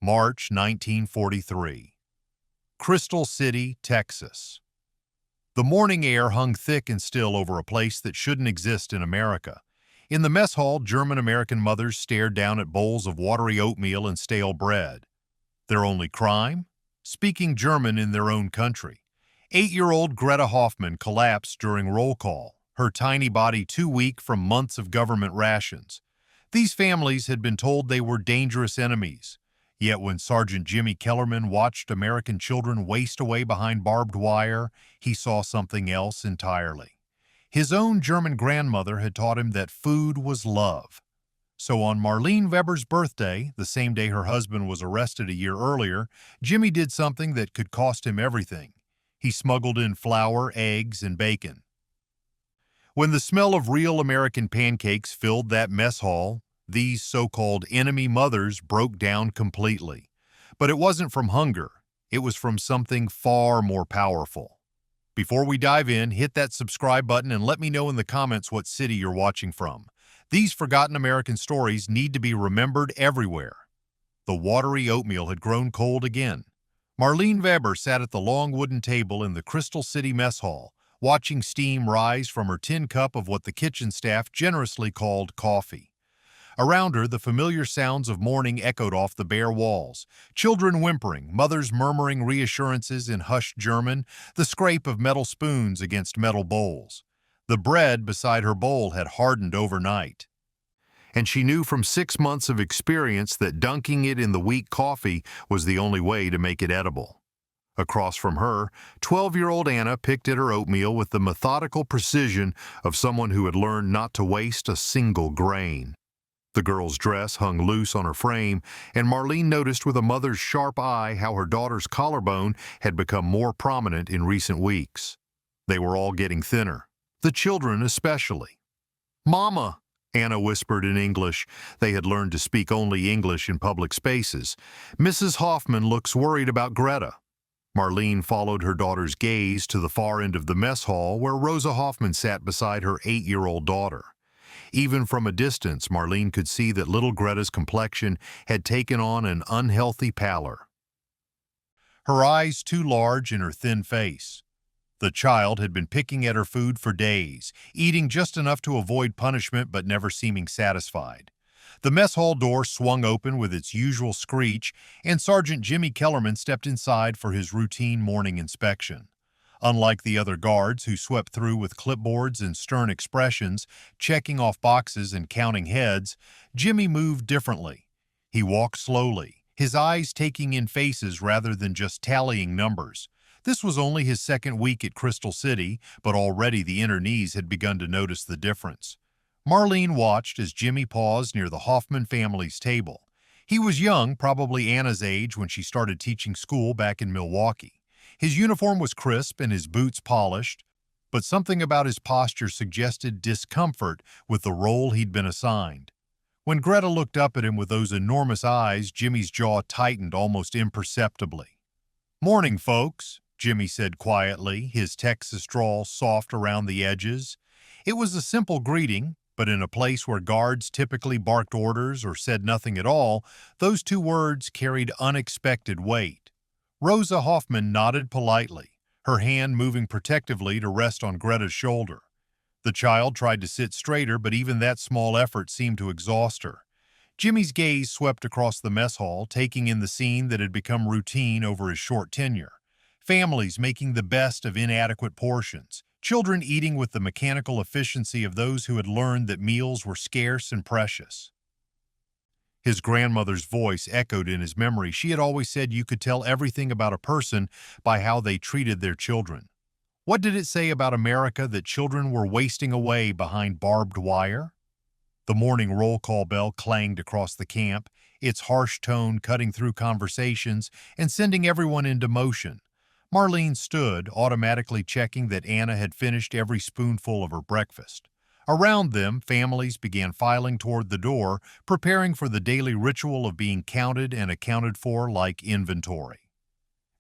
March 1943. Crystal City, Texas. The morning air hung thick and still over a place that shouldn't exist in America. In the mess hall, German-American mothers stared down at bowls of watery oatmeal and stale bread. Their only crime? Speaking German in their own country. 8-year-old Greta Hoffman collapsed during roll call, her tiny body too weak from months of government rations. These families had been told they were dangerous enemies. Yet when Sergeant Jimmy Kellerman watched American children waste away behind barbed wire, he saw something else entirely. His own German grandmother had taught him that food was love. So on Marlene Weber's birthday, the same day her husband was arrested a year earlier, Jimmy did something that could cost him everything. He smuggled in flour, eggs, and bacon. When the smell of real American pancakes filled that mess hall, these so-called enemy mothers broke down completely. But it wasn't from hunger. It was from something far more powerful. Before we dive in, hit that subscribe button and let me know in the comments what city you're watching from. These forgotten American stories need to be remembered everywhere. The watery oatmeal had grown cold again. Marlene Weber sat at the long wooden table in the Crystal City mess hall, watching steam rise from her tin cup of what the kitchen staff generously called coffee. Around her, the familiar sounds of mourning echoed off the bare walls. Children whimpering, mothers murmuring reassurances in hushed German, the scrape of metal spoons against metal bowls. The bread beside her bowl had hardened overnight. And she knew from 6 months of experience that dunking it in the weak coffee was the only way to make it edible. Across from her, 12-year-old Anna picked at her oatmeal with the methodical precision of someone who had learned not to waste a single grain. The girl's dress hung loose on her frame, and Marlene noticed with a mother's sharp eye how her daughter's collarbone had become more prominent in recent weeks. They were all getting thinner, the children especially. "Mama," Anna whispered in English. They had learned to speak only English in public spaces. "Mrs. Hoffman looks worried about Greta." Marlene followed her daughter's gaze to the far end of the mess hall where Rosa Hoffman sat beside her 8-year-old daughter. Even from a distance, Marlene could see that little Greta's complexion had taken on an unhealthy pallor. Her eyes too large in her thin face. The child had been picking at her food for days, eating just enough to avoid punishment but never seeming satisfied. The mess hall door swung open with its usual screech, and Sergeant Jimmy Kellerman stepped inside for his routine morning inspection. Unlike the other guards who swept through with clipboards and stern expressions, checking off boxes and counting heads, Jimmy moved differently. He walked slowly, his eyes taking in faces rather than just tallying numbers. This was only his second week at Crystal City, but already the internees had begun to notice the difference. Marlene watched as Jimmy paused near the Hoffman family's table. He was young, probably Anna's age when she started teaching school back in Milwaukee. His uniform was crisp and his boots polished, but something about his posture suggested discomfort with the role he'd been assigned. When Greta looked up at him with those enormous eyes, Jimmy's jaw tightened almost imperceptibly. "Morning, folks," Jimmy said quietly, his Texas drawl soft around the edges. It was a simple greeting, but in a place where guards typically barked orders or said nothing at all, those 2 words carried unexpected weight. Rosa Hoffman nodded politely, her hand moving protectively to rest on Greta's shoulder. The child tried to sit straighter, but even that small effort seemed to exhaust her. Jimmy's gaze swept across the mess hall, taking in the scene that had become routine over his short tenure. Families making the best of inadequate portions, children eating with the mechanical efficiency of those who had learned that meals were scarce and precious. His grandmother's voice echoed in his memory. She had always said you could tell everything about a person by how they treated their children. What did it say about America that children were wasting away behind barbed wire? The morning roll call bell clanged across the camp, its harsh tone cutting through conversations and sending everyone into motion. Marlene stood, automatically checking that Anna had finished every spoonful of her breakfast. Around them, families began filing toward the door, preparing for the daily ritual of being counted and accounted for like inventory.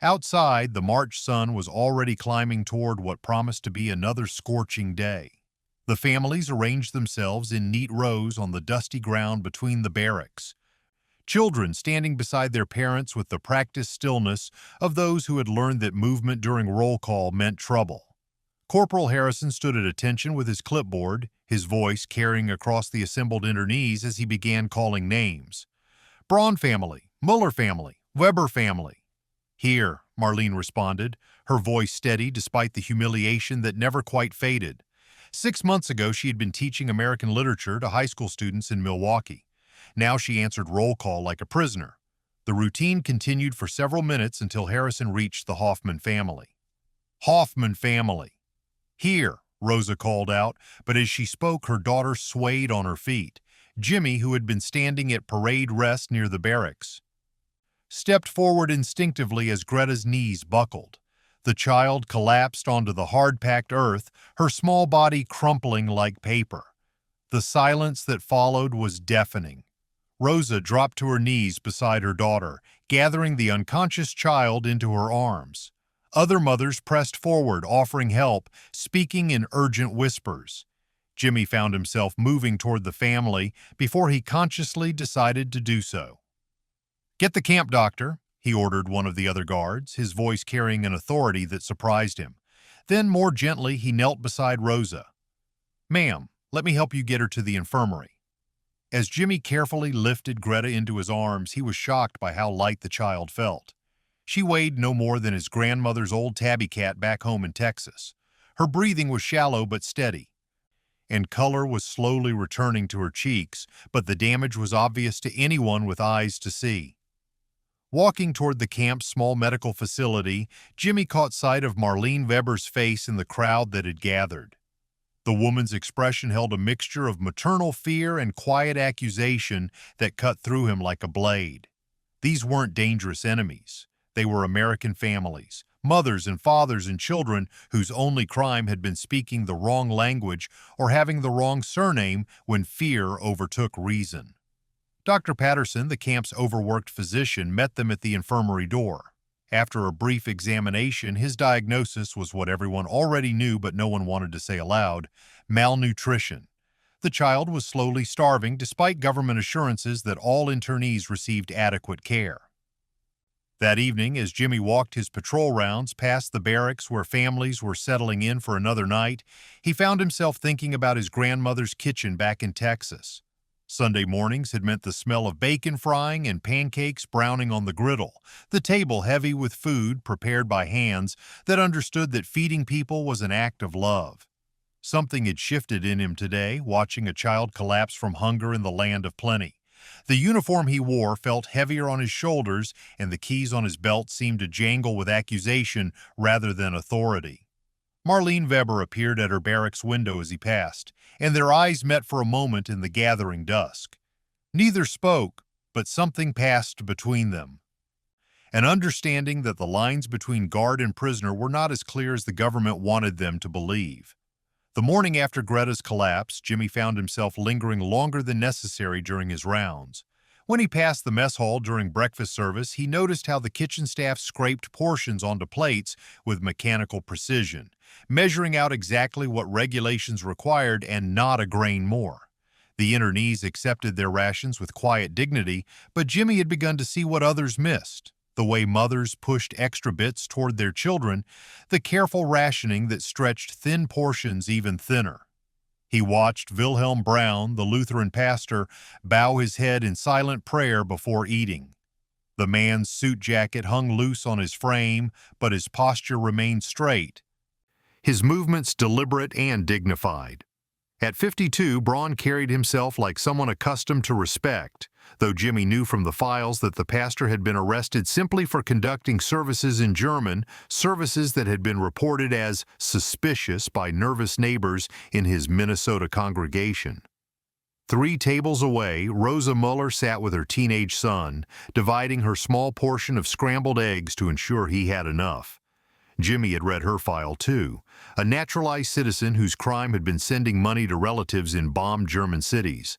Outside, the March sun was already climbing toward what promised to be another scorching day. The families arranged themselves in neat rows on the dusty ground between the barracks. children standing beside their parents with the practiced stillness of those who had learned that movement during roll call meant trouble. Corporal Harrison stood at attention with his clipboard, his voice carrying across the assembled internees as he began calling names. Braun family, Muller family, Weber family. Here, Marlene responded, her voice steady despite the humiliation that never quite faded. 6 months ago, she had been teaching American literature to high school students in Milwaukee. Now she answered roll call like a prisoner. The routine continued for several minutes until Harrison reached the Hoffman family. Hoffman family. Here, Rosa called out, but as she spoke, her daughter swayed on her feet. Jimmy, who had been standing at parade rest near the barracks, stepped forward instinctively as Greta's knees buckled. The child collapsed onto the hard-packed earth, her small body crumpling like paper. The silence that followed was deafening. Rosa dropped to her knees beside her daughter, gathering the unconscious child into her arms. Other mothers pressed forward, offering help, speaking in urgent whispers. Jimmy found himself moving toward the family before he consciously decided to do so. "Get the camp doctor," he ordered one of the other guards, his voice carrying an authority that surprised him. Then, more gently, he knelt beside Rosa. "Ma'am, let me help you get her to the infirmary." As Jimmy carefully lifted Greta into his arms, he was shocked by how light the child felt. She weighed no more than his grandmother's old tabby cat back home in Texas. Her breathing was shallow but steady, and color was slowly returning to her cheeks, but the damage was obvious to anyone with eyes to see. Walking toward the camp's small medical facility, Jimmy caught sight of Marlene Weber's face in the crowd that had gathered. The woman's expression held a mixture of maternal fear and quiet accusation that cut through him like a blade. These weren't dangerous enemies. They were American families, mothers and fathers and children whose only crime had been speaking the wrong language or having the wrong surname when fear overtook reason. Dr. Patterson, the camp's overworked physician, met them at the infirmary door. After a brief examination, his diagnosis was what everyone already knew but no one wanted to say aloud: malnutrition. The child was slowly starving despite government assurances that all internees received adequate care. That evening, as Jimmy walked his patrol rounds past the barracks where families were settling in for another night, he found himself thinking about his grandmother's kitchen back in Texas. Sunday mornings had meant the smell of bacon frying and pancakes browning on the griddle, the table heavy with food prepared by hands that understood that feeding people was an act of love. Something had shifted in him today, watching a child collapse from hunger in the land of plenty. The uniform he wore felt heavier on his shoulders, and the keys on his belt seemed to jangle with accusation rather than authority. Marlene Weber appeared at her barracks window as he passed, and their eyes met for a moment in the gathering dusk. Neither spoke, but something passed between them. An understanding that the lines between guard and prisoner were not as clear as the government wanted them to believe. The morning after Greta's collapse, Jimmy found himself lingering longer than necessary during his rounds. When he passed the mess hall during breakfast service, he noticed how the kitchen staff scraped portions onto plates with mechanical precision, measuring out exactly what regulations required and not a grain more. The internees accepted their rations with quiet dignity, but Jimmy had begun to see what others missed: the way mothers pushed extra bits toward their children, the careful rationing that stretched thin portions even thinner. He watched Wilhelm Brown, the Lutheran pastor, bow his head in silent prayer before eating. The man's suit jacket hung loose on his frame, but his posture remained straight, his movements deliberate and dignified. At 52, Braun carried himself like someone accustomed to respect, though Jimmy knew from the files that the pastor had been arrested simply for conducting services in German, services that had been reported as suspicious by nervous neighbors in his Minnesota congregation. 3 tables away, Rosa Muller sat with her teenage son, dividing her small portion of scrambled eggs to ensure he had enough. Jimmy had read her file too, a naturalized citizen whose crime had been sending money to relatives in bombed German cities.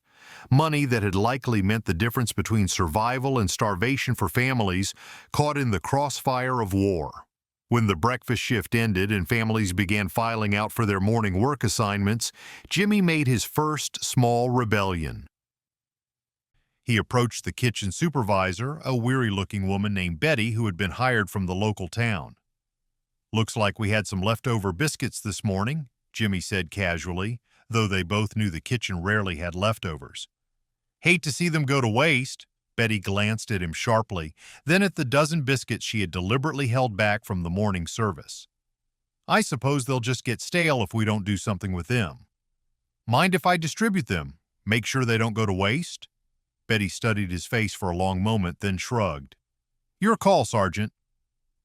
Money that had likely meant the difference between survival and starvation for families caught in the crossfire of war. When the breakfast shift ended and families began filing out for their morning work assignments, Jimmy made his first small rebellion. He approached the kitchen supervisor, a weary-looking woman named Betty who had been hired from the local town. "Looks like we had some leftover biscuits this morning," Jimmy said casually, though they both knew the kitchen rarely had leftovers. "Hate to see them go to waste." Betty glanced at him sharply, then at the dozen biscuits she had deliberately held back from the morning service. "I suppose they'll just get stale if we don't do something with them. Mind if I distribute them? Make sure they don't go to waste?" Betty studied his face for a long moment, then shrugged. "Your call, Sergeant."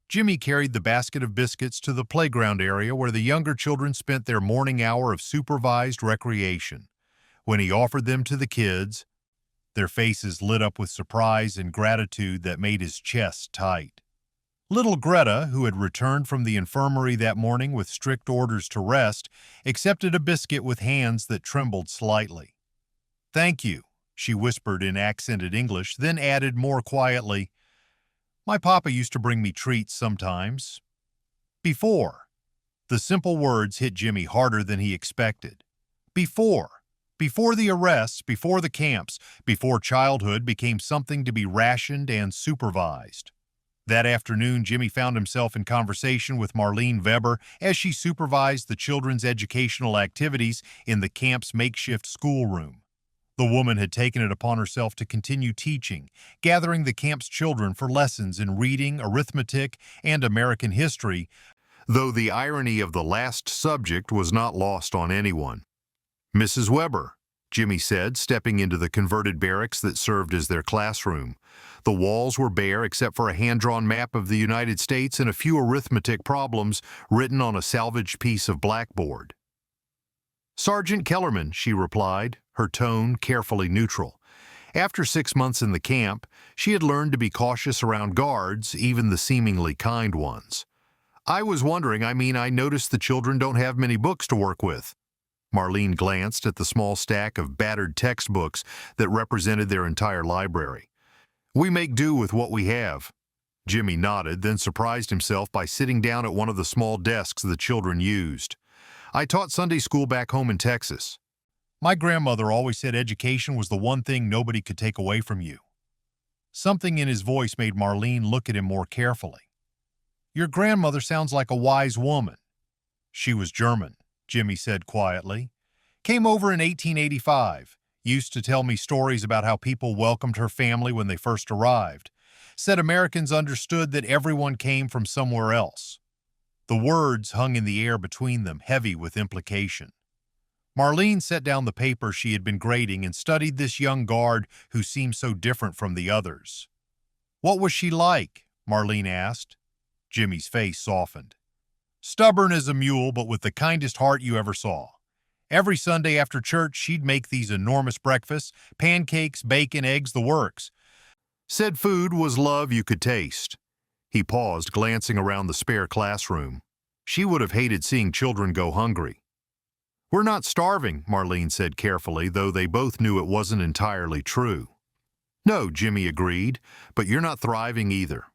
Jimmy carried the basket of biscuits to the playground area where the younger children spent their morning hour of supervised recreation. When he offered them to the kids, their faces lit up with surprise and gratitude that made his chest tight. Little Greta, who had returned from the infirmary that morning with strict orders to rest, accepted a biscuit with hands that trembled slightly. "Thank you," she whispered in accented English, then added more quietly, "My papa used to bring me treats sometimes." Before. The simple words hit Jimmy harder than he expected. Before. Before the arrests, before the camps, before childhood became something to be rationed and supervised. That afternoon, Jimmy found himself in conversation with Marlene Weber as she supervised the children's educational activities in the camp's makeshift schoolroom. The woman had taken it upon herself to continue teaching, gathering the camp's children for lessons in reading, arithmetic, and American history, though the irony of the last subject was not lost on anyone. "Mrs. Weber," Jimmy said, stepping into the converted barracks that served as their classroom. The walls were bare except for a hand-drawn map of the United States and a few arithmetic problems written on a salvaged piece of blackboard. "Sergeant Kellerman," she replied, her tone carefully neutral. After 6 months in the camp, she had learned to be cautious around guards, even the seemingly kind ones. "I was wondering, I noticed the children don't have many books to work with." Marlene glanced at the small stack of battered textbooks that represented their entire library. "We make do with what we have." Jimmy nodded, then surprised himself by sitting down at one of the small desks the children used. "I taught Sunday school back home in Texas. My grandmother always said education was the one thing nobody could take away from you." Something in his voice made Marlene look at him more carefully. "Your grandmother sounds like a wise woman." "She was German," Jimmy said quietly. "Came over in 1885. Used to tell me stories about how people welcomed her family when they first arrived. Said Americans understood that everyone came from somewhere else." The words hung in the air between them, heavy with implication. Marlene set down the paper she had been grading and studied this young guard who seemed so different from the others. "What was she like?" Marlene asked. Jimmy's face softened. "Stubborn as a mule, but with the kindest heart you ever saw. Every Sunday after church, she'd make these enormous breakfasts, pancakes, bacon, eggs, the works. Said food was love you could taste." He paused, glancing around the spare classroom. She would have hated seeing children go hungry. "We're not starving," Marlene said carefully, though they both knew it wasn't entirely true. "No," Jimmy agreed, "but you're not thriving either."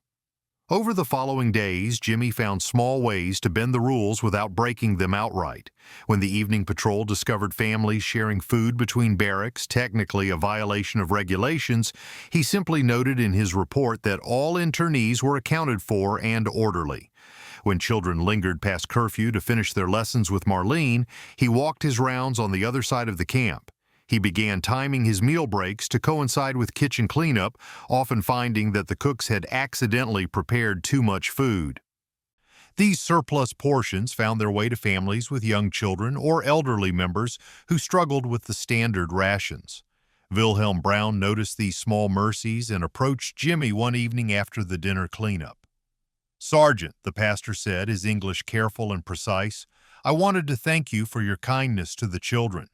Over the following days, Jimmy found small ways to bend the rules without breaking them outright. When the evening patrol discovered families sharing food between barracks, technically a violation of regulations, he simply noted in his report that all internees were accounted for and orderly. When children lingered past curfew to finish their lessons with Marlene, he walked his rounds on the other side of the camp. He began timing his meal breaks to coincide with kitchen cleanup, often finding that the cooks had accidentally prepared too much food. These surplus portions found their way to families with young children or elderly members who struggled with the standard rations. Wilhelm Brown noticed these small mercies and approached Jimmy one evening after the dinner cleanup. "Sergeant," the pastor said, his English careful and precise, "I wanted to thank you for your kindness to the children."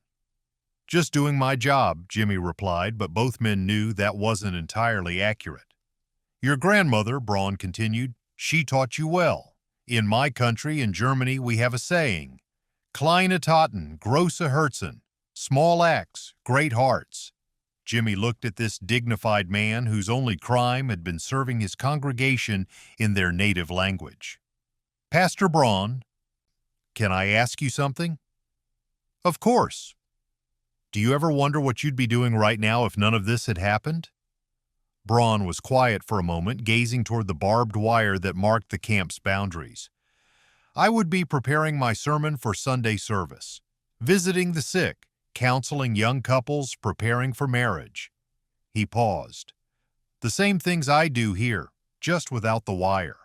"Just doing my job," Jimmy replied, but both men knew that wasn't entirely accurate. "Your grandmother," Braun continued, "she taught you well. In my country, in Germany, we have a saying, Kleine Taten, große Herzen, small acts, great hearts." Jimmy looked at this dignified man whose only crime had been serving his congregation in their native language. "Pastor Braun, can I ask you something?" "Of course." Do you ever wonder what you'd be doing right now if none of this had happened? Braun was quiet for a moment, gazing toward the barbed wire that marked the camp's boundaries. I would be preparing my sermon for Sunday service, visiting the sick, counseling young couples, preparing for marriage. He paused. The same things I do here, just without the wire.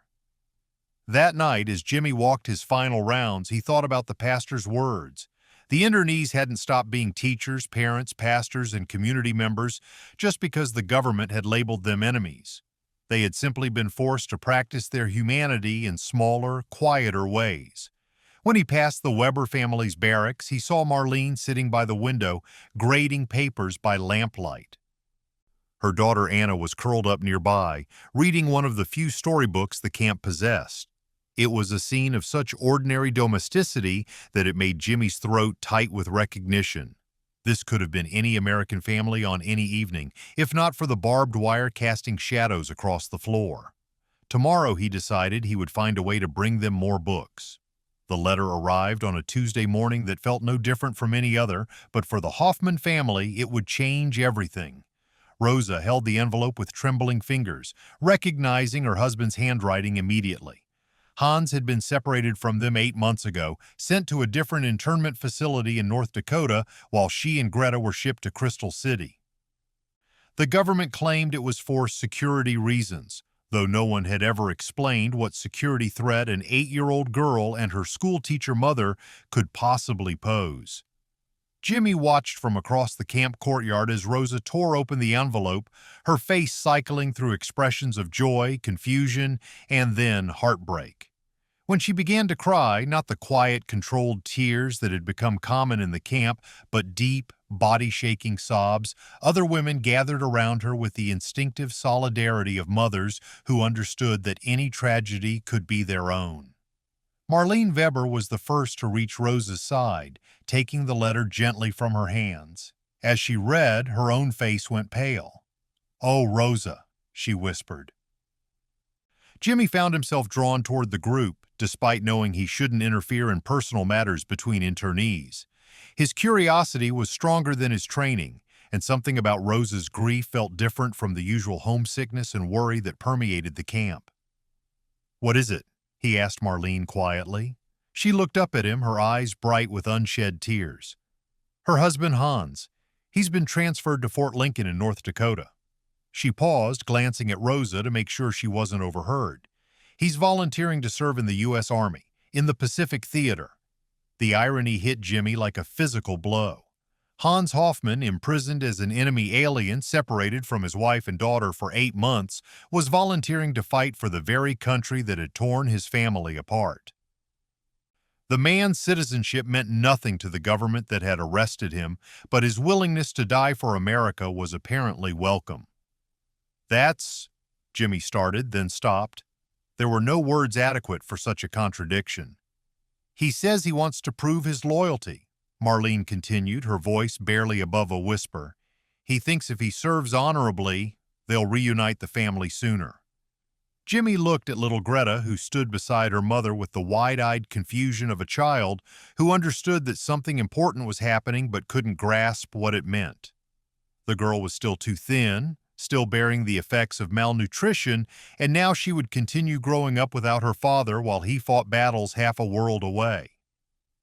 That night, as Jimmy walked his final rounds, he thought about the pastor's words. The internees hadn't stopped being teachers, parents, pastors, and community members just because the government had labeled them enemies. They had simply been forced to practice their humanity in smaller, quieter ways. When he passed the Weber family's barracks, he saw Marlene sitting by the window, grading papers by lamplight. Her daughter Anna was curled up nearby, reading one of the few storybooks the camp possessed. It was a scene of such ordinary domesticity that it made Jimmy's throat tight with recognition. This could have been any American family on any evening, if not for the barbed wire casting shadows across the floor. Tomorrow, he decided, he would find a way to bring them more books. The letter arrived on a Tuesday morning that felt no different from any other, but for the Hoffman family, it would change everything. Rosa held the envelope with trembling fingers, recognizing her husband's handwriting immediately. Hans had been separated from them 8 months ago, sent to a different internment facility in North Dakota, while she and Greta were shipped to Crystal City. The government claimed it was for security reasons, though no one had ever explained what security threat an 8-year-old girl and her schoolteacher mother could possibly pose. Jimmy watched from across the camp courtyard as Rosa tore open the envelope, her face cycling through expressions of joy, confusion, and then heartbreak. When she began to cry, not the quiet, controlled tears that had become common in the camp, but deep, body-shaking sobs, other women gathered around her with the instinctive solidarity of mothers who understood that any tragedy could be their own. Marlene Weber was the first to reach Rosa's side, taking the letter gently from her hands. As she read, her own face went pale. "Oh, Rosa," she whispered. Jimmy found himself drawn toward the group, despite knowing he shouldn't interfere in personal matters between internees. His curiosity was stronger than his training, and something about Rosa's grief felt different from the usual homesickness and worry that permeated the camp. "What is it?" he asked Marlene quietly. She looked up at him, her eyes bright with unshed tears. "Her husband, Hans. He's been transferred to Fort Lincoln in North Dakota." She paused, glancing at Rosa to make sure she wasn't overheard. "He's volunteering to serve in the U.S. Army, in the Pacific Theater." The irony hit Jimmy like a physical blow. Hans Hoffman, imprisoned as an enemy alien separated from his wife and daughter for 8 months, was volunteering to fight for the very country that had torn his family apart. The man's citizenship meant nothing to the government that had arrested him, but his willingness to die for America was apparently welcome. "That's," Jimmy started, then stopped. There were no words adequate for such a contradiction. "He says he wants to prove his loyalty," Marlene continued, her voice barely above a whisper. "He thinks if he serves honorably, they'll reunite the family sooner." Jimmy looked at little Greta, who stood beside her mother with the wide-eyed confusion of a child who understood that something important was happening but couldn't grasp what it meant. The girl was still too thin, still bearing the effects of malnutrition, and now she would continue growing up without her father while he fought battles half a world away.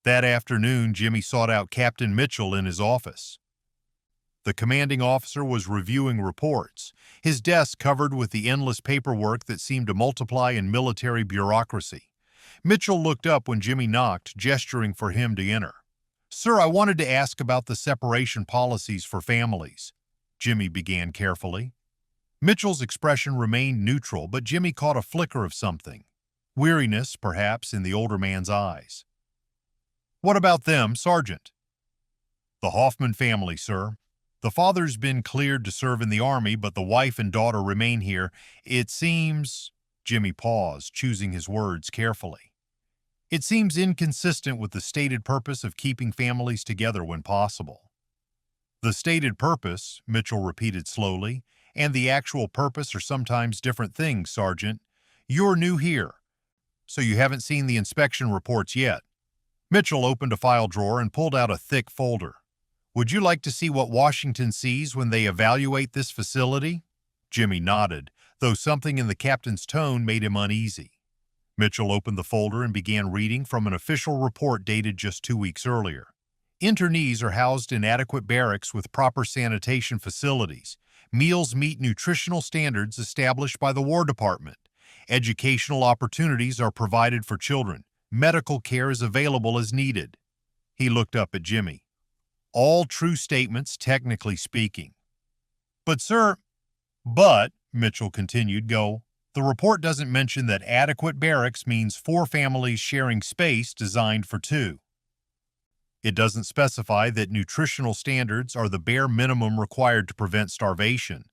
That afternoon, Jimmy sought out Captain Mitchell in his office. The commanding officer was reviewing reports, his desk covered with the endless paperwork that seemed to multiply in military bureaucracy. Mitchell looked up when Jimmy knocked, gesturing for him to enter. "Sir, I wanted to ask about the separation policies for families," Jimmy began carefully. Mitchell's expression remained neutral, but Jimmy caught a flicker of something. Weariness, perhaps, in the older man's eyes. "What about them, Sergeant?" "The Hoffman family, sir. The father's been cleared to serve in the Army, but the wife and daughter remain here. It seems—" Jimmy paused, choosing his words carefully. "It seems inconsistent with the stated purpose of keeping families together when possible." "The stated purpose," Mitchell repeated slowly, "and the actual purpose are sometimes different things, Sergeant. You're new here, so you haven't seen the inspection reports yet." Mitchell opened a file drawer and pulled out a thick folder. Would you like to see what Washington sees when they evaluate this facility? Jimmy nodded, though something in the captain's tone made him uneasy. Mitchell opened the folder and began reading from an official report dated just 2 weeks earlier. Internees are housed in adequate barracks with proper sanitation facilities. Meals meet nutritional standards established by the War Department. Educational opportunities are provided for children. Medical care is available as needed. He looked up at Jimmy. All true statements, technically speaking. But, sir, Mitchell continued, the report doesn't mention that adequate barracks means 4 families sharing space designed for 2. It doesn't specify that nutritional standards are the bare minimum required to prevent starvation.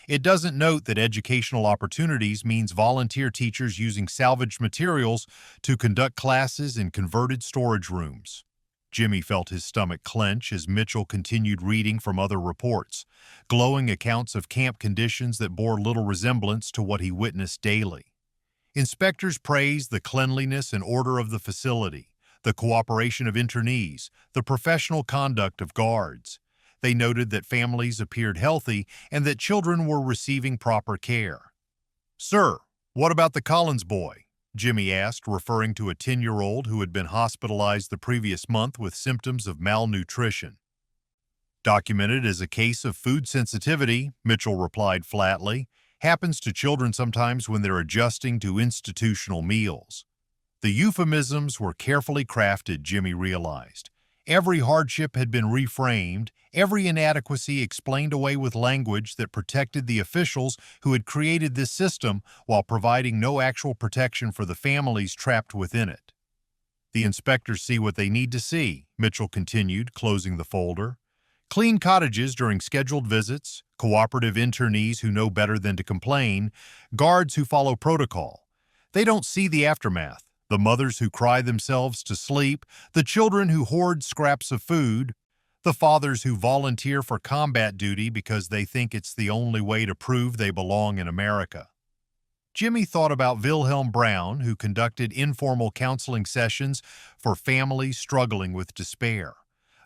It doesn't note that educational opportunities means volunteer teachers using salvaged materials to conduct classes in converted storage rooms. Jimmy felt his stomach clench as Mitchell continued reading from other reports, glowing accounts of camp conditions that bore little resemblance to what he witnessed daily. Inspectors praised the cleanliness and order of the facility, the cooperation of internees, the professional conduct of guards. They noted that families appeared healthy and that children were receiving proper care. Sir, what about the Collins boy? Jimmy asked, referring to a 10-year-old who had been hospitalized the previous month with symptoms of malnutrition. Documented as a case of food sensitivity, Mitchell replied flatly, happens to children sometimes when they're adjusting to institutional meals. The euphemisms were carefully crafted, Jimmy realized. Every hardship had been reframed, every inadequacy explained away with language that protected the officials who had created this system while providing no actual protection for the families trapped within it. The inspectors see what they need to see, Mitchell continued, closing the folder. Clean cottages during scheduled visits, cooperative internees who know better than to complain, guards who follow protocol. They don't see the aftermath. The mothers who cry themselves to sleep, the children who hoard scraps of food, the fathers who volunteer for combat duty because they think it's the only way to prove they belong in America. Jimmy thought about Wilhelm Brown, who conducted informal counseling sessions for families struggling with despair.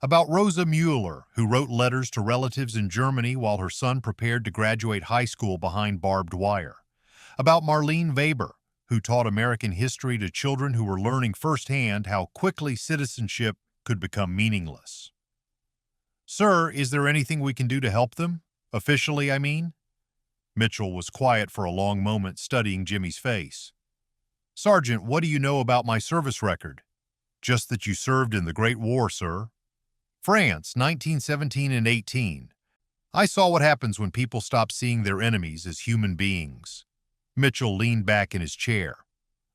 About Rosa Mueller, who wrote letters to relatives in Germany while her son prepared to graduate high school behind barbed wire. About Marlene Weber, who taught American history to children who were learning firsthand how quickly citizenship could become meaningless. Sir, is there anything we can do to help them? Officially, I mean? Mitchell was quiet for a long moment, studying Jimmy's face. Sergeant, what do you know about my service record? Just that you served in the Great War, sir. France, 1917 and 18. I saw what happens when people stop seeing their enemies as human beings. Mitchell leaned back in his chair.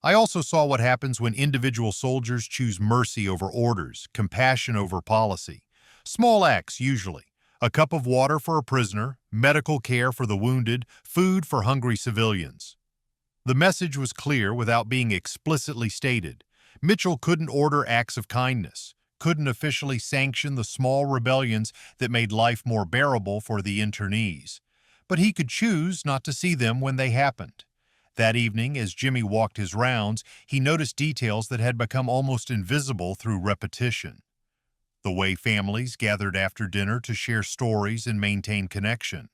I also saw what happens when individual soldiers choose mercy over orders, compassion over policy. Small acts, usually. A cup of water for a prisoner, medical care for the wounded, food for hungry civilians. The message was clear without being explicitly stated. Mitchell couldn't order acts of kindness, couldn't officially sanction the small rebellions that made life more bearable for the internees. But he could choose not to see them when they happened. That evening, as Jimmy walked his rounds, he noticed details that had become almost invisible through repetition. The way families gathered after dinner to share stories and maintain connection.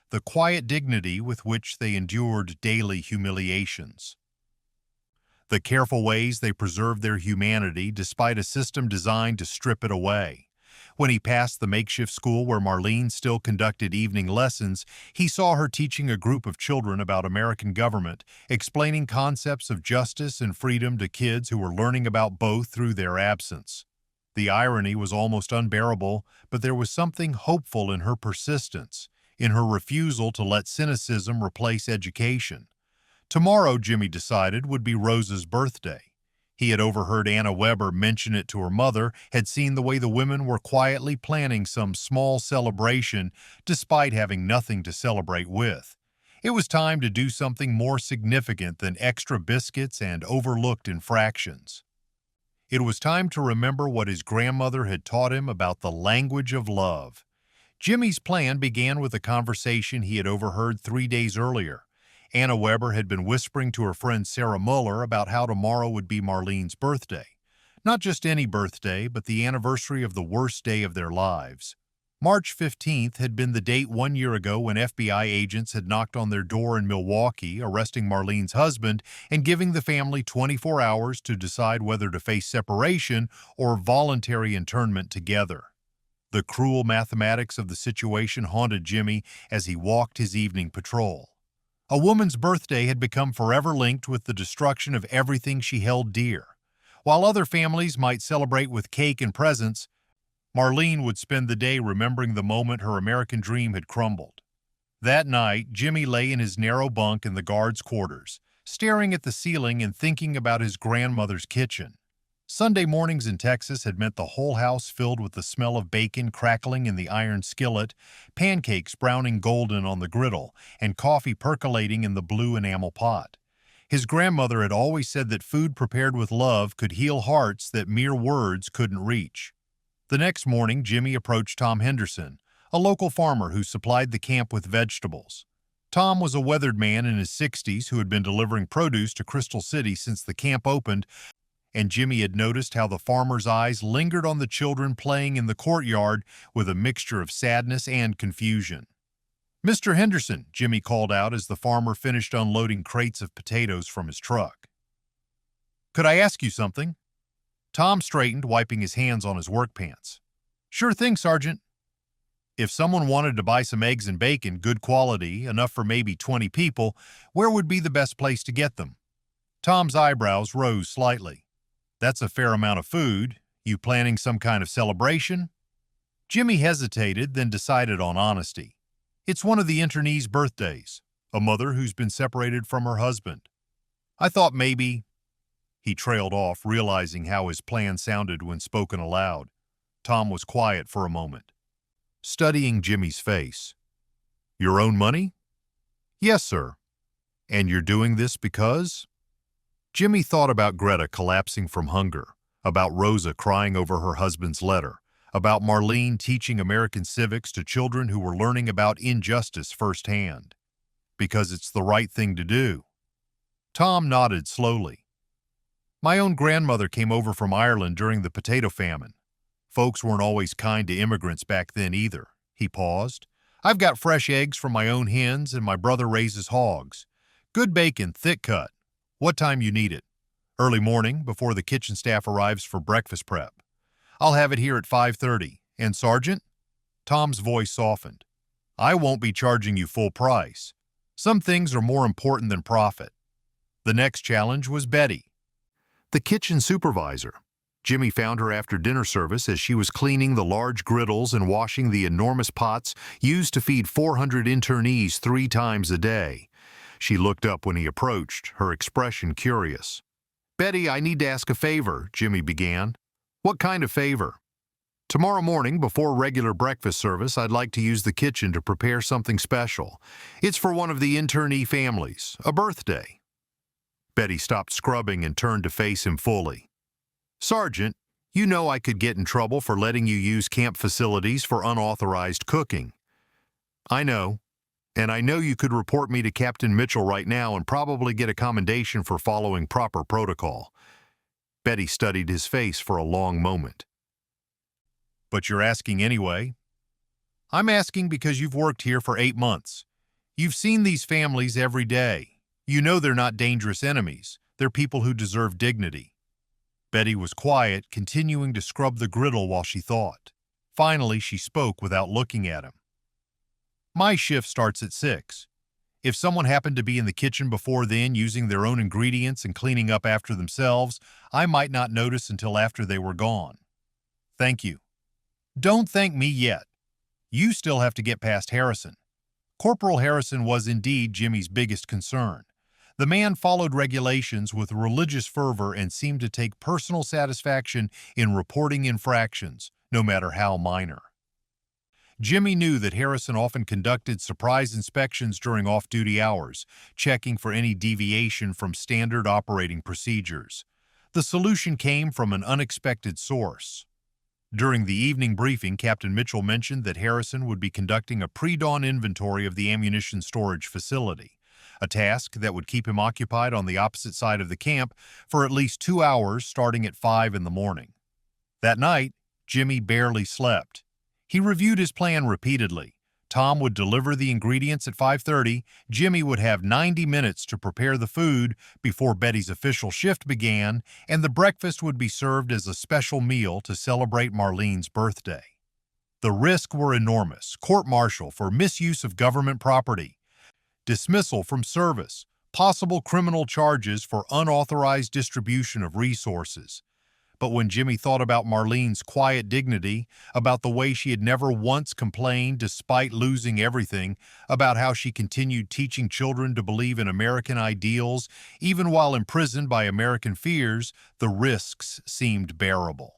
The quiet dignity with which they endured daily humiliations. The careful ways they preserved their humanity despite a system designed to strip it away. When he passed the makeshift school where Marlene still conducted evening lessons, he saw her teaching a group of children about American government, explaining concepts of justice and freedom to kids who were learning about both through their absence. The irony was almost unbearable, but there was something hopeful in her persistence, in her refusal to let cynicism replace education. Tomorrow, Jimmy decided, would be Rosa's birthday. He had overheard Anna Weber mention it to her mother, had seen the way the women were quietly planning some small celebration despite having nothing to celebrate with. It was time to do something more significant than extra biscuits and overlooked infractions. It was time to remember what his grandmother had taught him about the language of love. Jimmy's plan began with a conversation he had overheard 3 days earlier. Anna Weber had been whispering to her friend Sarah Muller about how tomorrow would be Marlene's birthday. Not just any birthday, but the anniversary of the worst day of their lives. March 15th had been the date 1 year ago when FBI agents had knocked on their door in Milwaukee, arresting Marlene's husband and giving the family 24 hours to decide whether to face separation or voluntary internment together. The cruel mathematics of the situation haunted Jimmy as he walked his evening patrol. A woman's birthday had become forever linked with the destruction of everything she held dear. While other families might celebrate with cake and presents, Marlene would spend the day remembering the moment her American dream had crumbled. That night, Jimmy lay in his narrow bunk in the guards' quarters, staring at the ceiling and thinking about his grandmother's kitchen. Sunday mornings in Texas had meant the whole house filled with the smell of bacon crackling in the iron skillet, pancakes browning golden on the griddle, and coffee percolating in the blue enamel pot. His grandmother had always said that food prepared with love could heal hearts that mere words couldn't reach. The next morning, Jimmy approached Tom Henderson, a local farmer who supplied the camp with vegetables. Tom was a weathered man in his 60s who had been delivering produce to Crystal City since the camp opened, and Jimmy had noticed how the farmer's eyes lingered on the children playing in the courtyard with a mixture of sadness and confusion. "Mr. Henderson," Jimmy called out as the farmer finished unloading crates of potatoes from his truck. "Could I ask you something?" Tom straightened, wiping his hands on his work pants. "Sure thing, Sergeant." "If someone wanted to buy some eggs and bacon, good quality, enough for maybe 20 people, where would be the best place to get them?" Tom's eyebrows rose slightly. "That's a fair amount of food. You planning some kind of celebration?" Jimmy hesitated, then decided on honesty. "It's one of the internees' birthdays, a mother who's been separated from her husband. I thought maybe—" He trailed off, realizing how his plan sounded when spoken aloud. Tom was quiet for a moment, studying Jimmy's face. "Your own money?" "Yes, sir." "And you're doing this because—" Jimmy thought about Greta collapsing from hunger, about Rosa crying over her husband's letter, about Marlene teaching American civics to children who were learning about injustice firsthand. Because it's the right thing to do. Tom nodded slowly. "My own grandmother came over from Ireland during the potato famine. Folks weren't always kind to immigrants back then either." He paused. "I've got fresh eggs from my own hens and my brother raises hogs. Good bacon, thick cut. What time you need it?" "Early morning, before the kitchen staff arrives for breakfast prep. I'll have it here at 5:30. And Sergeant?" Tom's voice softened. "I won't be charging you full price. Some things are more important than profit." The next challenge was Betty, the kitchen supervisor. Jimmy found her after dinner service as she was cleaning the large griddles and washing the enormous pots used to feed 400 internees 3 times a day. She looked up when he approached, her expression curious. "Betty, I need to ask a favor," Jimmy began. "What kind of favor?" "Tomorrow morning, before regular breakfast service, I'd like to use the kitchen to prepare something special. It's for one of the internee families, a birthday." Betty stopped scrubbing and turned to face him fully. "Sergeant, you know I could get in trouble for letting you use camp facilities for unauthorized cooking." "I know. And I know you could report me to Captain Mitchell right now and probably get a commendation for following proper protocol." Betty studied his face for a long moment. "But you're asking anyway." "I'm asking because you've worked here for 8 months. You've seen these families every day. You know they're not dangerous enemies. They're people who deserve dignity." Betty was quiet, continuing to scrub the griddle while she thought. Finally, she spoke without looking at him. "My shift starts at 6. If someone happened to be in the kitchen before then using their own ingredients and cleaning up after themselves, I might not notice until after they were gone." "Thank you." "Don't thank me yet. You still have to get past Harrison." Corporal Harrison was indeed Jimmy's biggest concern. The man followed regulations with religious fervor and seemed to take personal satisfaction in reporting infractions, no matter how minor. Jimmy knew that Harrison often conducted surprise inspections during off-duty hours, checking for any deviation from standard operating procedures. The solution came from an unexpected source. During the evening briefing, Captain Mitchell mentioned that Harrison would be conducting a pre-dawn inventory of the ammunition storage facility, a task that would keep him occupied on the opposite side of the camp for at least 2 hours starting at 5 in the morning. That night, Jimmy barely slept. He reviewed his plan repeatedly. Tom would deliver the ingredients at 5:30, Jimmy would have 90 minutes to prepare the food before Betty's official shift began, and the breakfast would be served as a special meal to celebrate Marlene's birthday. The risks were enormous: court-martial for misuse of government property, dismissal from service, possible criminal charges for unauthorized distribution of resources. But when Jimmy thought about Marlene's quiet dignity, about the way she had never once complained despite losing everything, about how she continued teaching children to believe in American ideals, even while imprisoned by American fears, the risks seemed bearable.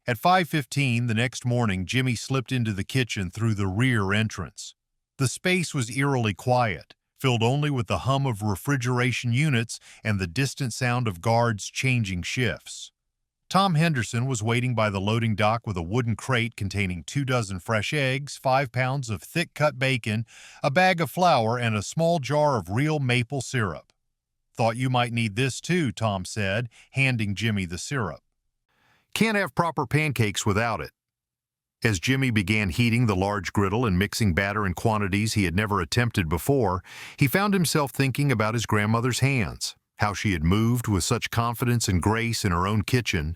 At 5:15 the next morning, Jimmy slipped into the kitchen through the rear entrance. The space was eerily quiet, filled only with the hum of refrigeration units and the distant sound of guards changing shifts. Tom Henderson was waiting by the loading dock with a wooden crate containing 24 fresh eggs, 5 pounds of thick-cut bacon, a bag of flour, and a small jar of real maple syrup. "Thought you might need this too," Tom said, handing Jimmy the syrup. "Can't have proper pancakes without it." As Jimmy began heating the large griddle and mixing batter in quantities he had never attempted before, he found himself thinking about his grandmother's hands, how she had moved with such confidence and grace in her own kitchen,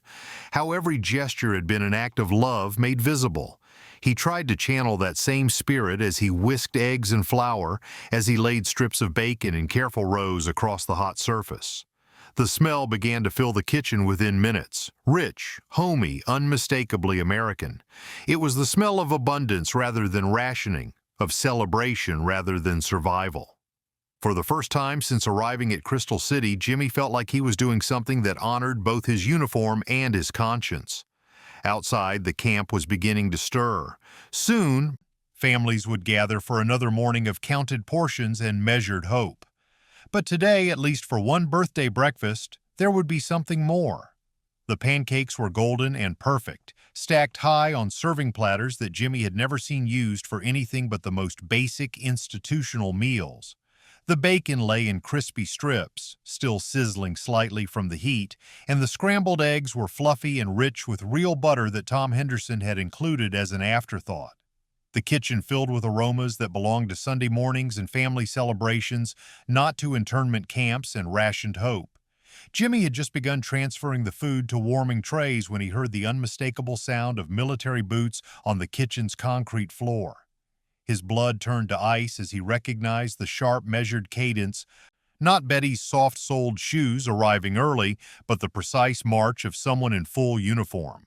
how every gesture had been an act of love made visible. He tried to channel that same spirit as he whisked eggs and flour, as he laid strips of bacon in careful rows across the hot surface. The smell began to fill the kitchen within minutes, rich, homey, unmistakably American. It was the smell of abundance rather than rationing, of celebration rather than survival. For the first time since arriving at Crystal City, Jimmy felt like he was doing something that honored both his uniform and his conscience. Outside, the camp was beginning to stir. Soon, families would gather for another morning of counted portions and measured hope. But today, at least for one birthday breakfast, there would be something more. The pancakes were golden and perfect, stacked high on serving platters that Jimmy had never seen used for anything but the most basic institutional meals. The bacon lay in crispy strips, still sizzling slightly from the heat, and the scrambled eggs were fluffy and rich with real butter that Tom Henderson had included as an afterthought. The kitchen filled with aromas that belonged to Sunday mornings and family celebrations, not to internment camps and rationed hope. Jimmy had just begun transferring the food to warming trays when he heard the unmistakable sound of military boots on the kitchen's concrete floor. His blood turned to ice as he recognized the sharp, measured cadence, not Betty's soft-soled shoes arriving early, but the precise march of someone in full uniform.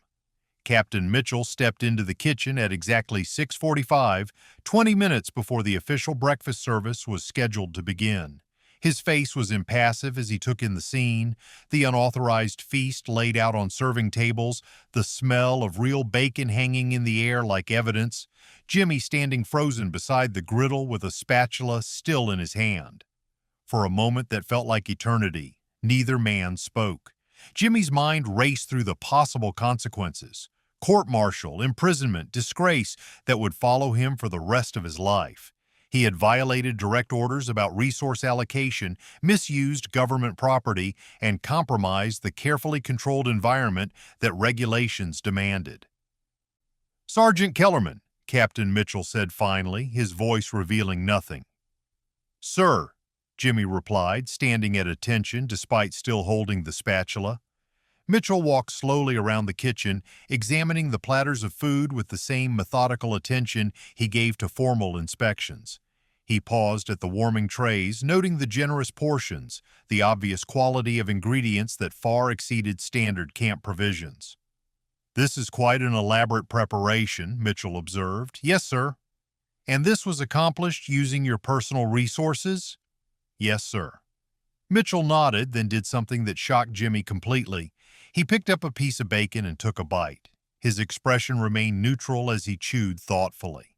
Captain Mitchell stepped into the kitchen at exactly 6:45, 20 minutes before the official breakfast service was scheduled to begin. His face was impassive as he took in the scene, the unauthorized feast laid out on serving tables, the smell of real bacon hanging in the air like evidence, Jimmy standing frozen beside the griddle with a spatula still in his hand. For a moment that felt like eternity, neither man spoke. Jimmy's mind raced through the possible consequences: court-martial, imprisonment, disgrace that would follow him for the rest of his life. He had violated direct orders about resource allocation, misused government property, and compromised the carefully controlled environment that regulations demanded. "Sergeant Kellerman," Captain Mitchell said finally, his voice revealing nothing. "Sir," Jimmy replied, standing at attention despite still holding the spatula. Mitchell walked slowly around the kitchen, examining the platters of food with the same methodical attention he gave to formal inspections. He paused at the warming trays, noting the generous portions, the obvious quality of ingredients that far exceeded standard camp provisions. "This is quite an elaborate preparation," Mitchell observed. "Yes, sir." "And this was accomplished using your personal resources?" "Yes, sir." Mitchell nodded, then did something that shocked Jimmy completely. He picked up a piece of bacon and took a bite. His expression remained neutral as he chewed thoughtfully.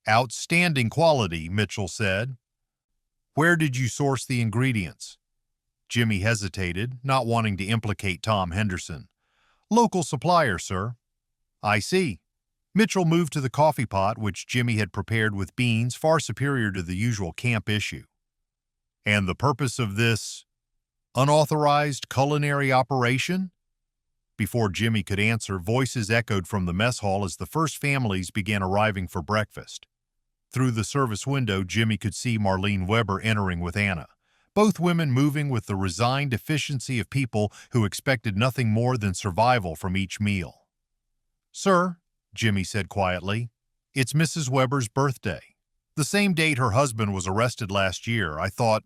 "Outstanding quality," Mitchell said. "Where did you source the ingredients?" Jimmy hesitated, not wanting to implicate Tom Henderson. "Local supplier, sir." "I see." Mitchell moved to the coffee pot, which Jimmy had prepared with beans far superior to the usual camp issue. "And the purpose of this unauthorized culinary operation?" Before Jimmy could answer, voices echoed from the mess hall as the first families began arriving for breakfast. Through the service window, Jimmy could see Marlene Weber entering with Anna, both women moving with the resigned efficiency of people who expected nothing more than survival from each meal. "Sir," Jimmy said quietly, "it's Mrs. Weber's birthday. The same date her husband was arrested last year. I thought—"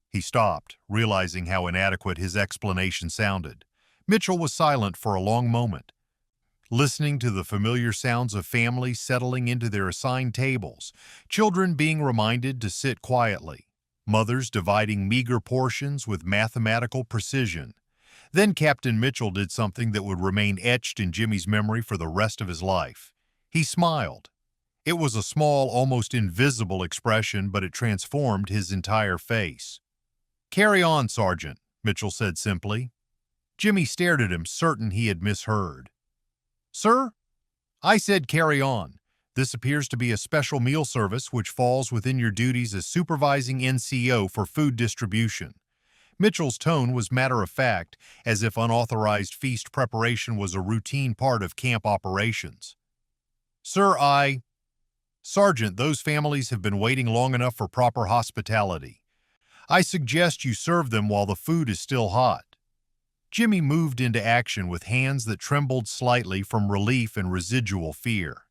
He stopped, realizing how inadequate his explanation sounded. Mitchell was silent for a long moment, listening to the familiar sounds of families settling into their assigned tables, children being reminded to sit quietly, mothers dividing meager portions with mathematical precision. Then Captain Mitchell did something that would remain etched in Jimmy's memory for the rest of his life. He smiled. It was a small, almost invisible expression, but it transformed his entire face. "Carry on, Sergeant," Mitchell said simply. Jimmy stared at him, certain he had misheard. "Sir? I said carry on. This appears to be a special meal service which falls within your duties as supervising NCO for food distribution." Mitchell's tone was matter-of-fact, as if unauthorized feast preparation was a routine part of camp operations. "Sir, Sergeant, those families have been waiting long enough for proper hospitality. I suggest you serve them while the food is still hot." Jimmy moved into action with hands that trembled slightly from relief and residual fear.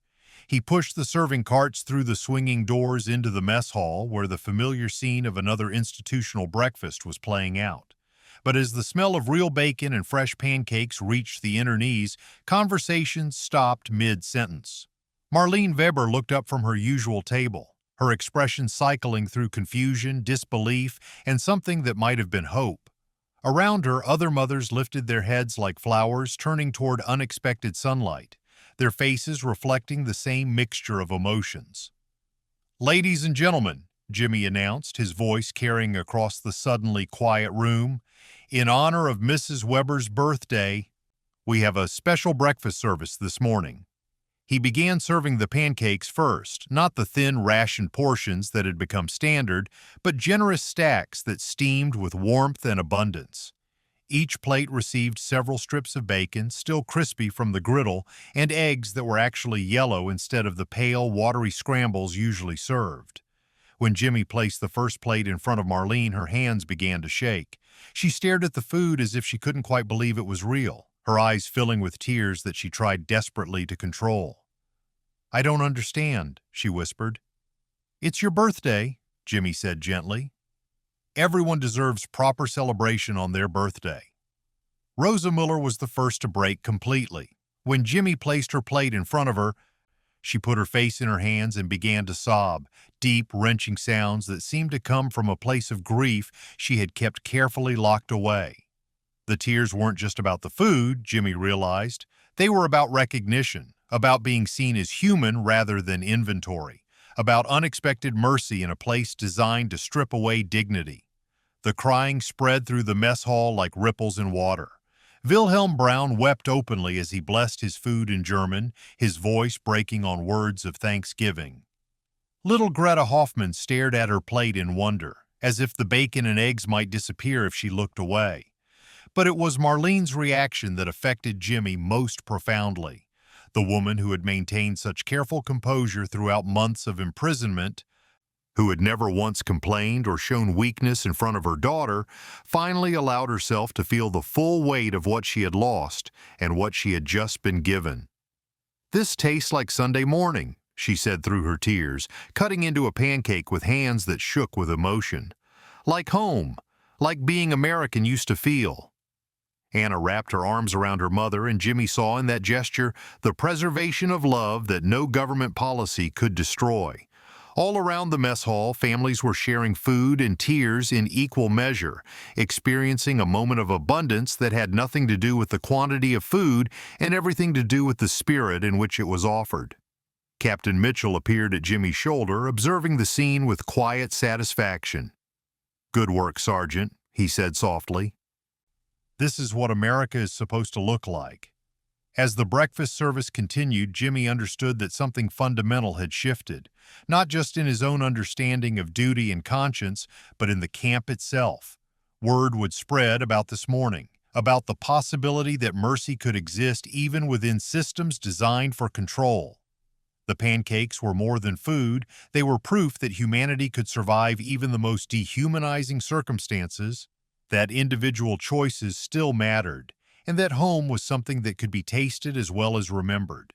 He pushed the serving carts through the swinging doors into the mess hall, where the familiar scene of another institutional breakfast was playing out. But as the smell of real bacon and fresh pancakes reached the inner knees, conversation stopped mid-sentence. Marlene Weber looked up from her usual table, her expression cycling through confusion, disbelief, and something that might have been hope. Around her, other mothers lifted their heads like flowers, turning toward unexpected sunlight, their faces reflecting the same mixture of emotions. "Ladies and gentlemen," Jimmy announced, his voice carrying across the suddenly quiet room, "in honor of Mrs. Weber's birthday, we have a special breakfast service this morning." He began serving the pancakes first, not the thin, rationed portions that had become standard, but generous stacks that steamed with warmth and abundance. Each plate received several strips of bacon, still crispy from the griddle, and eggs that were actually yellow instead of the pale, watery scrambles usually served. When Jimmy placed the first plate in front of Marlene, her hands began to shake. She stared at the food as if she couldn't quite believe it was real, her eyes filling with tears that she tried desperately to control. "I don't understand," she whispered. "It's your birthday," Jimmy said gently. "Everyone deserves proper celebration on their birthday." Rosa Muller was the first to break completely. When Jimmy placed her plate in front of her, she put her face in her hands and began to sob, deep, wrenching sounds that seemed to come from a place of grief she had kept carefully locked away. The tears weren't just about the food, Jimmy realized. They were about recognition, about being seen as human rather than inventory, about unexpected mercy in a place designed to strip away dignity. The crying spread through the mess hall like ripples in water. Wilhelm Braun wept openly as he blessed his food in German, his voice breaking on words of thanksgiving. Little Greta Hoffman stared at her plate in wonder, as if the bacon and eggs might disappear if she looked away. But it was Marlene's reaction that affected Jimmy most profoundly. The woman who had maintained such careful composure throughout months of imprisonment, who had never once complained or shown weakness in front of her daughter, finally allowed herself to feel the full weight of what she had lost and what she had just been given. "This tastes like Sunday morning," she said through her tears, cutting into a pancake with hands that shook with emotion. "Like home, like being American used to feel." Anna wrapped her arms around her mother, and Jimmy saw in that gesture the preservation of love that no government policy could destroy. All around the mess hall, families were sharing food and tears in equal measure, experiencing a moment of abundance that had nothing to do with the quantity of food and everything to do with the spirit in which it was offered. Captain Mitchell appeared at Jimmy's shoulder, observing the scene with quiet satisfaction. "Good work, Sergeant," he said softly. "This is what America is supposed to look like." As the breakfast service continued, Jimmy understood that something fundamental had shifted, not just in his own understanding of duty and conscience, but in the camp itself. Word would spread about this morning, about the possibility that mercy could exist even within systems designed for control. The pancakes were more than food, they were proof that humanity could survive even the most dehumanizing circumstances, that individual choices still mattered, and that home was something that could be tasted as well as remembered.